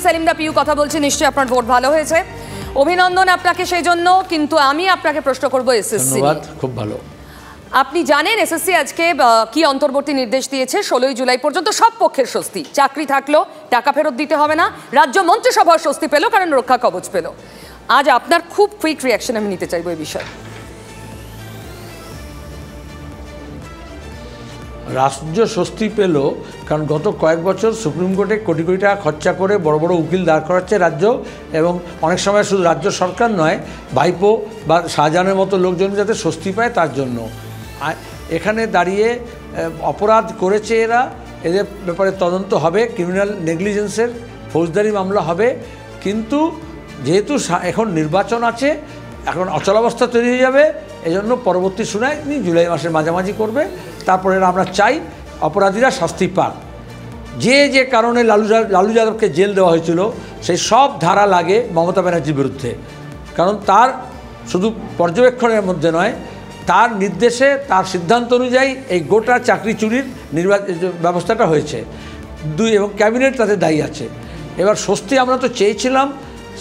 সেলিমদা পিউ কথা বলছি, নিশ্চয়ই আপনার ভোট ভালো হয়েছে, অভিনন্দন আপনাকে সেই জন্য। কিন্তু আমি আপনাকে প্রশ্ন করব এসএসসি। ধন্যবাদ, খুব ভালো। আপনি জানেন এসএসসি আজকে কি অন্তর্বর্তী নির্দেশ দিয়েছে? 16 জুলাই পর্যন্ত সব পক্ষের স্বস্তি, চাকরি থাকলো টাকা ফেরত দিতে হবে না, রাজ্য মন্ত্রিসভার স্বস্তি পেল কারণ রক্ষা কবচ পেল। আজ আপনার খুব কুইক রিয়াকশন আমি নিতে চাইবো এই বিষয়ে। রাজ্য স্বস্তি পেল কারণ গত কয়েক বছর সুপ্রিম কোর্টে কোটি কোটি টাকা খরচা করে বড় বড় উকিল দাঁড় করাচ্ছে রাজ্য, এবং অনেক সময় শুধু রাজ্য সরকার নয়, ভাইপো বা শাহজাহানের মতো লোকজন যাতে স্বস্তি পায় তার জন্য। এখানে দাঁড়িয়ে অপরাধ করেছে এরা, এদের ব্যাপারে তদন্ত হবে, ক্রিমিনাল নেগলিজেন্সের ফৌজদারি মামলা হবে। কিন্তু যেহেতু এখন নির্বাচন আছে, এখন অচলাবস্থা তৈরি হয়ে যাবে, এজন্য পরবর্তী শুনানি জুলাই মাসের মাঝামাঝি করবে। তারপরে আমরা চাই অপরাধীরা শাস্তি পাক। যে যে কারণে লালু যাদবকে জেল দেওয়া হয়েছিল সেই সব ধারা লাগে মমতা ব্যানার্জির বিরুদ্ধে, কারণ তার শুধু পর্যবেক্ষণের মধ্যে নয়, তার নির্দেশে তার সিদ্ধান্ত অনুযায়ী এই গোটা চাকরি চুরির ব্যবস্থাটা হয়েছে। এবং ক্যাবিনেট তাতে দায়ী আছে। এবার স্বস্তি আমরা তো চেয়েছিলাম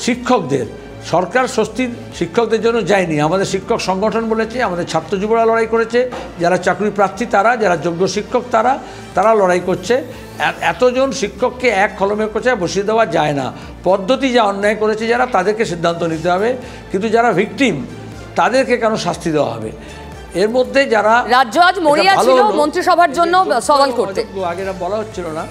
শিক্ষকদের, সরকার স্বস্তির শিক্ষকদের জন্য যায়নি। আমাদের শিক্ষক সংগঠন বলেছে, আমাদের ছাত্র যুবরা লড়াই করেছে, যারা চাকরি প্রার্থী তারা, যারা যোগ্য শিক্ষক তারা লড়াই করছে। এতজন শিক্ষককে এক কলমের কোচায় বসিয়ে দেওয়া যায় না। পদ্ধতি যা অন্যায় করেছে যারা, তাদেরকে সিদ্ধান্ত নিতে হবে, কিন্তু যারা ভিকটিম তাদেরকে কেন শাস্তি দেওয়া হবে? এর মধ্যে যারা রাজ্য আজ মরিয়া ছিল মন্ত্রিসভার জন্য সওয়াল করতে, আগে বলা হচ্ছিল না,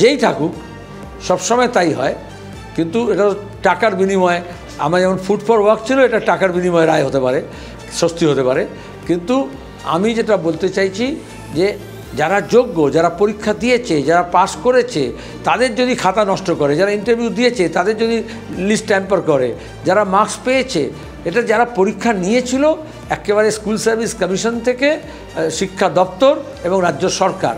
যেই থাকুক সবসময় তাই হয়, কিন্তু এটা টাকার বিনিময়ে। আমার যেমন ফুড ফর ওয়ার্ক ছিল, এটা টাকার বিনিময়ে রায় হতে পারে, স্বস্তি হতে পারে। কিন্তু আমি যেটা বলতে চাইছি যে যারা যোগ্য, যারা পরীক্ষা দিয়েছে, যারা পাস করেছে, তাদের যদি খাতা নষ্ট করে, যারা ইন্টারভিউ দিয়েছে তাদের যদি লিস্ট ট্যাম্পার করে, যারা মার্কস পেয়েছে, এটা যারা পরীক্ষা নিয়েছিল একেবারে স্কুল সার্ভিস কমিশন থেকে শিক্ষা দপ্তর এবং রাজ্য সরকার,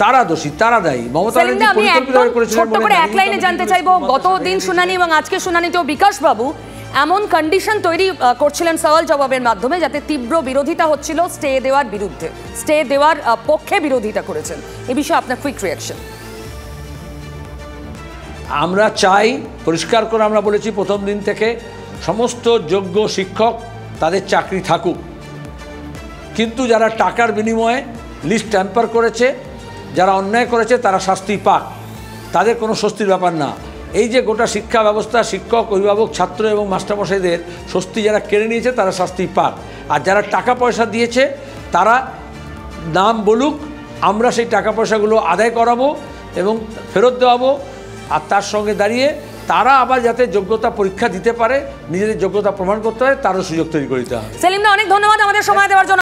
তারা দোষী, তারা দায়ী। মমতা ব্যানার্জি পরিকল্পিতভাবে করেছিলেন। ছোট্ট করে এক লাইনে জানতে চাইবো, গত দিন শুনানি এবং আজকে শুনানিতেও বিকাশ বাবু এমন কন্ডিশন তৈরি করছিলেন সওয়াল জবাবের মাধ্যমে যাতে তীব্র বিরোধিতা হচ্ছিল স্টে দেওয়ার বিরুদ্ধে, স্টে দেওয়ার পক্ষে বিরোধিতা করেছেন। এই বিষয়ে আপনার কুইক রিয়াকশন। আমরা চাই পরিষ্কার করে, আমরা বলেছি প্রথম দিন থেকে, সমস্ত যোগ্য শিক্ষক তাদের চাকরি থাকুক, কিন্তু যারা টাকার বিনিময়ে লিস্ট ট্যাম্পার করেছে, যারা অন্যায় করেছে তারা শাস্তি পাক, তাদের কোনো স্বস্তির ব্যাপার না। এই যে গোটা শিক্ষা ব্যবস্থা, শিক্ষক, অভিভাবক, ছাত্র এবং মাস্টারমশাইদের স্বস্তি যারা কেড়ে নিয়েছে তারা শাস্তি পাক। আর যারা টাকা পয়সা দিয়েছে তারা নাম বলুক, আমরা সেই টাকা পয়সাগুলো আদায় করাবো এবং ফেরত দেওয়াবো। আর তার সঙ্গে দাঁড়িয়ে তারা আবার যাতে যোগ্যতা পরীক্ষা দিতে পারে, নিজেদের যোগ্যতা প্রমাণ করতে পারে, তারও সুযোগ তৈরি করে দিতে হবে। সেলিমদা, অনেক ধন্যবাদ আমাদের সময় দেওয়ার জন্য।